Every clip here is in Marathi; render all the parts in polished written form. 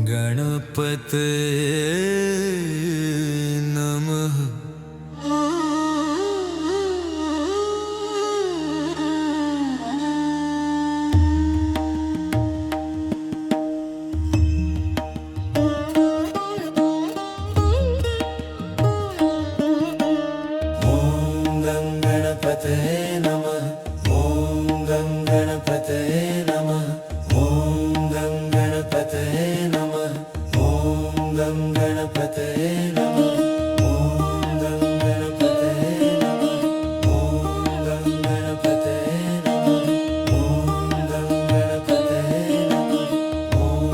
गणपते नमः। गणपते नमः। ॐ गणपते नमः। ॐ गणपते नमः। ॐ गणपते नमः। ॐ गणपते नमः। ॐ गणपते नमः। ॐ गणपते नमः। ॐ गणपते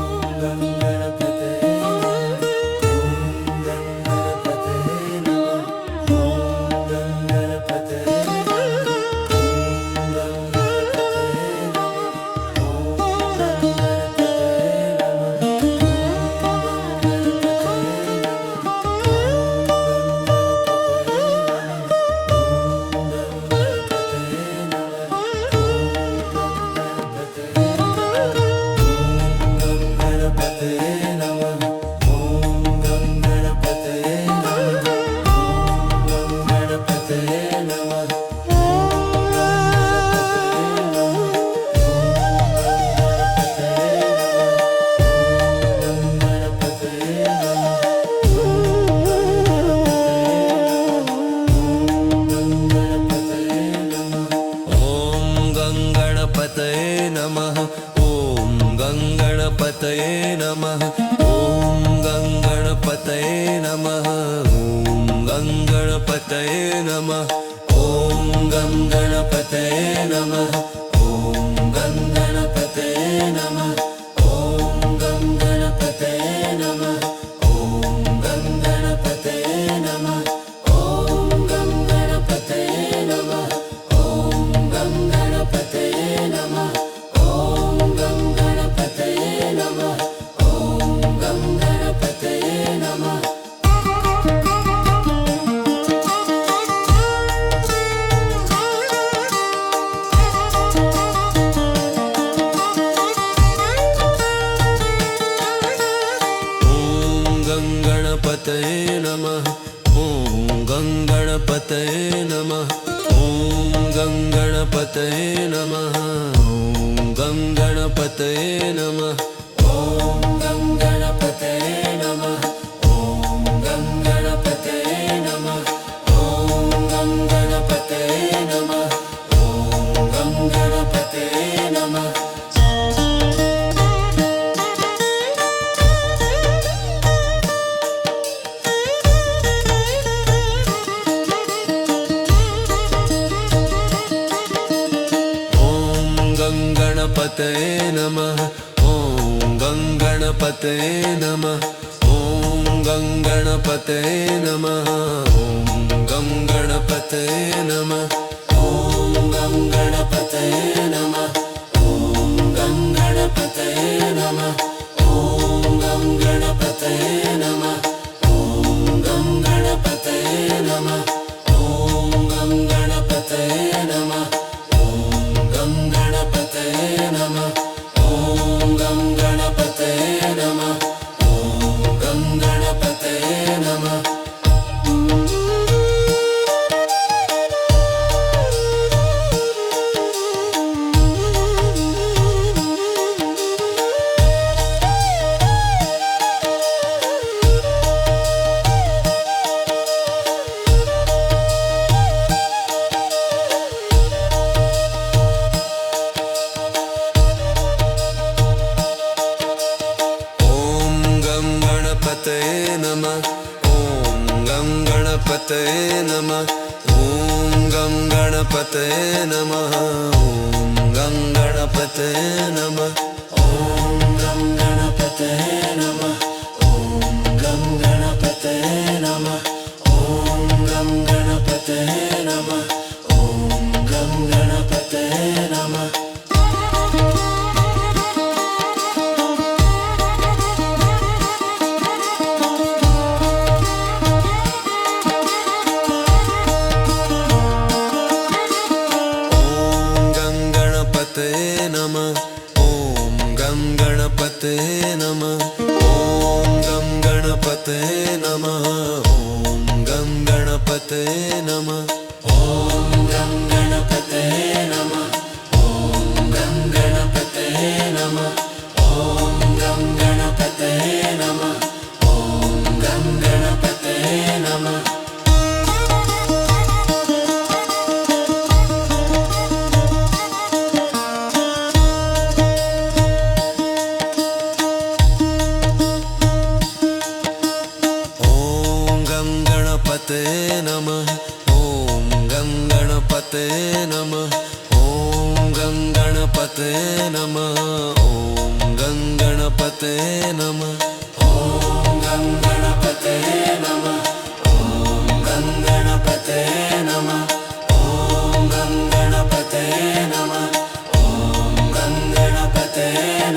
गणपतये नमः। ॐ गणपतये नमः। ॐ गणपतये नमः। ॐ गणपतये नमः। ॐ गणपतये नमः। ॐ गणपतये नमः। ॐ गणपतये नमः। ॐ गणपतये नमः। ॐ गणपतये नमः। गणपतये नमः। ॐ गणपतये नमः। ॐ गणपतये नमः। ॐ गणपतये नमः। ॐ गणपतये नमः। ॐ गणपतये नमः। ॐ गणपतये नमः। ॐ गणपतये नमः। गणपतये नमः। ॐ गणपतये नमः। ॐ गणपतये नमः। ॐ गणपतये नमः। ॐ गणपतये नमः। ॐ गणपतये नमः। ॐ गणपतये नमः। ॐ गणपतये नमः। ॐ गणपतये नमः। गणपतये नमः। ॐ गणपतये नमः। ॐ गणपतये नमः। गणपतये नमः। ॐ गणपतये नमः। ॐ गणपतये नमः। ॐ गणपतये नमः। ॐ गणपतये नमः। ॐ गणपतये नमः। ॐ गणपतये नमः। ॐ गणपतये नमः। गणपतये नमः ॐ गं गणपतये नमः ॐ गं गणपतये नमः ॐ गं गणपतये नमः ॐ गं गणपतये नमः गणपतये नमः ॐ गं गणपतये नमः ॐ गं गणपतये नमः ॐ गं गणपतये नमः ॐ गं गणपतये नमः ॐ गं गणपतये नमः ॐ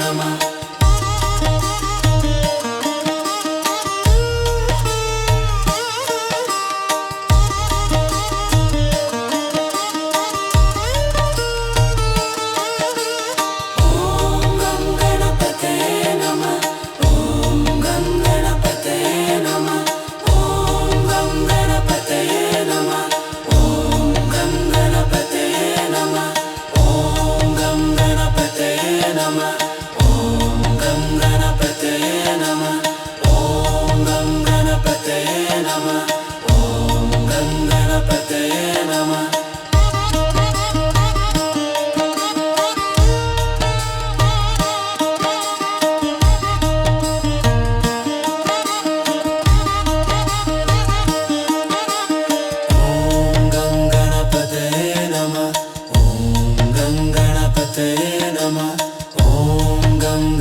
गं गणपतये नमः ॐ गं गणपतये नमः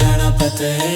गणपतये